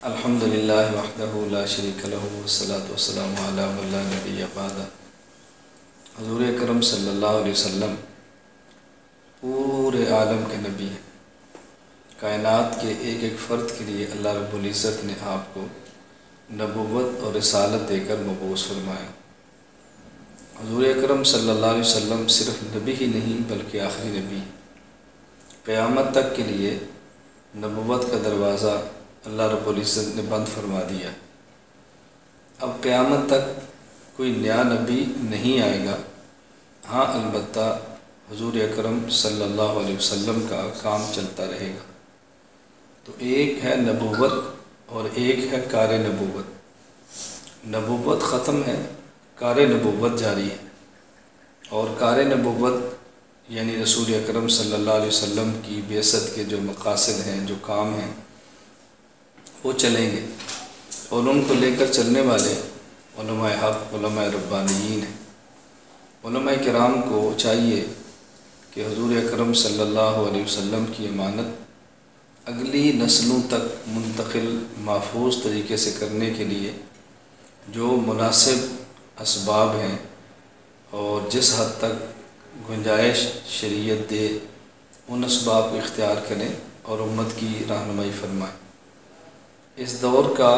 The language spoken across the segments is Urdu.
الحمدللہ وحدہ لا شریک لہ والصلاۃ والسلام علی من لا نبی بعدہ۔ حضور اکرم صلی اللہ علیہ وسلم پورے عالم کے نبی ہیں۔ کائنات کے ایک ایک فرد کے لیے اللہ رب العزت نے آپ کو نبوت اور رسالت دے کر مبعوث فرمایا۔ حضور اکرم صلی اللہ علیہ وسلم صرف نبی ہی نہیں بلکہ آخری نبی۔ قیامت تک کے لیے نبوت کا دروازہ اللہ رب العزت نے بند فرما دیا۔ اب قیامت تک کوئی نیا نبی نہیں آئے گا، ہاں البتہ حضور اکرم صلی اللہ علیہ وسلم کا کام چلتا رہے گا۔ تو ایک ہے نبوت اور ایک ہے کار نبوت۔ نبوت ختم ہے، کار نبوت جاری ہے، اور کار نبوت یعنی رسول اکرم صلی اللہ علیہ وسلم کی بعثت کے جو مقاصد ہیں، جو کام ہیں، وہ چلیں گے، اور ان کو لے کر چلنے والے علماء حق، علماء ربانیین ہیں۔ علماء کرام کو چاہیے کہ حضور اکرم صلی اللہ علیہ وسلم کی امانت اگلی نسلوں تک منتقل محفوظ طریقے سے کرنے کے لیے جو مناسب اسباب ہیں اور جس حد تک گنجائش شریعت دے، ان اسباب کو اختیار کریں اور امت کی رہنمائی فرمائیں۔ اس دور کا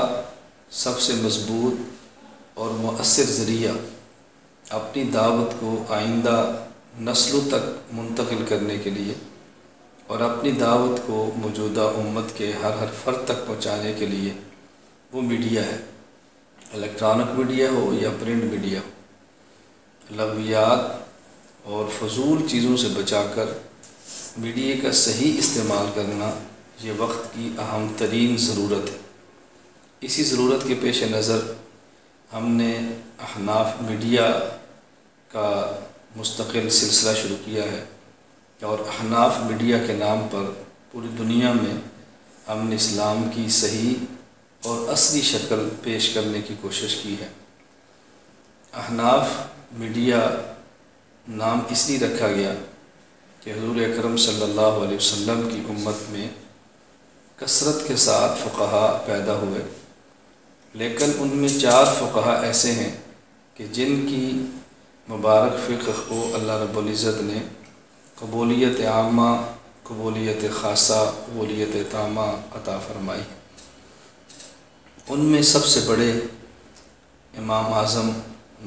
سب سے مضبوط اور مؤثر ذریعہ اپنی دعوت کو آئندہ نسلوں تک منتقل کرنے کے لیے اور اپنی دعوت کو موجودہ امت کے ہر فرد تک پہنچانے کے لیے وہ میڈیا ہے، الیکٹرانک میڈیا ہو یا پرنٹ میڈیا ہو۔ لغویات اور فضول چیزوں سے بچا کر میڈیا کا صحیح استعمال کرنا یہ وقت کی اہم ترین ضرورت ہے۔ اسی ضرورت کے پیش نظر ہم نے احناف میڈیا کا مستقل سلسلہ شروع کیا ہے، اور احناف میڈیا کے نام پر پوری دنیا میں ہم نے اسلام کی صحیح اور اصلی شکل پیش کرنے کی کوشش کی ہے۔ احناف میڈیا نام اس لیے رکھا گیا کہ حضور اکرم صلی اللہ علیہ وسلم کی امت میں کثرت کے ساتھ فقہا پیدا ہوئے، لیکن ان میں 4 فقہا ایسے ہیں کہ جن کی مبارک فقہ کو اللہ رب العزت نے قبولیت عامہ، قبولیت خاصہ، قبولیت تامہ عطا فرمائی۔ ان میں سب سے بڑے امام اعظم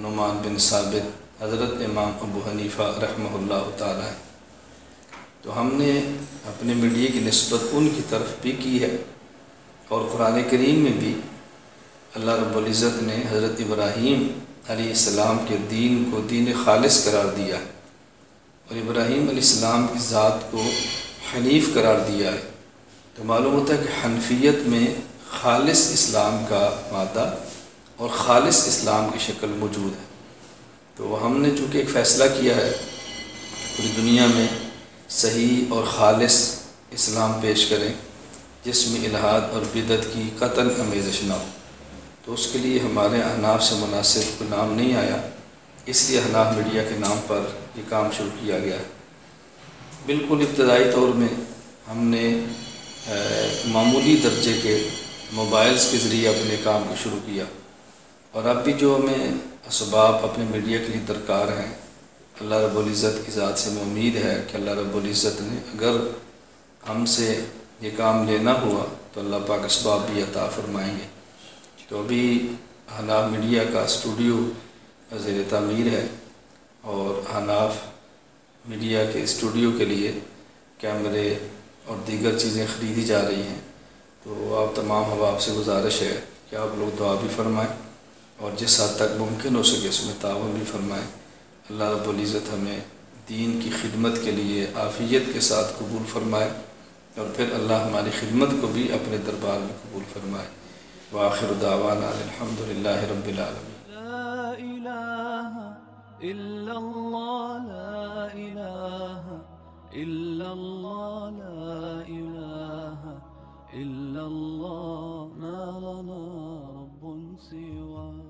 نعمان بن ثابت حضرت امام ابو حنیفہ رحمہ اللہ تعالی ہیں۔ تو ہم نے اپنے میڈیا کی نسبت ان کی طرف بھی کی ہے، اور قرآن کریم میں بھی اللہ رب العزت نے حضرت ابراہیم علیہ السلام کے دین کو دین خالص قرار دیا ہے، اور ابراہیم علیہ السلام کی ذات کو حنیف قرار دیا ہے۔ تو معلوم ہوتا ہے کہ حنفیت میں خالص اسلام کا مادہ اور خالص اسلام کی شکل موجود ہے۔ تو ہم نے چونکہ ایک فیصلہ کیا ہے پوری دنیا میں صحیح اور خالص اسلام پیش کریں جس میں الحاد اور بدعت کی قطعاً آمیزش نہ ہو، تو اس کے لیے ہمارے احناف سے مناسب کوئی نام نہیں آیا، اس لیے احناف میڈیا کے نام پر یہ کام شروع کیا گیا ہے۔ بالکل ابتدائی طور میں ہم نے معمولی درجے کے موبائلز کے ذریعے اپنے کام کو شروع کیا، اور اب بھی جو ہمیں اسباب اپنے میڈیا کے لیے درکار ہیں، اللہ رب العزت کی ذات سے میں امید ہے کہ اللہ رب العزت نے اگر ہم سے یہ کام لینا ہوا تو اللہ پاک اسباب بھی عطا فرمائیں گے۔ تو ابھی احناف میڈیا کا اسٹوڈیو زیر تعمیر ہے، اور احناف میڈیا کے اسٹوڈیو کے لیے کیمرے اور دیگر چیزیں خریدی جا رہی ہیں۔ تو آپ تمام احباب سے گزارش ہے کہ آپ لوگ دعا بھی فرمائیں، اور جس حد تک ممکن ہو سکے اس میں تعاون بھی فرمائیں۔ اللہ رب العزت ہمیں دین کی خدمت کے لیے عافیت کے ساتھ قبول فرمائے، اور پھر اللہ ہماری خدمت کو بھی اپنے دربار میں قبول فرمائے۔ وآخر دعوانا الحمد للہ رب العالمین۔ لا إله إلا الله، لا إله إلا الله، لا إله إلا الله، ما لنا رب سواه۔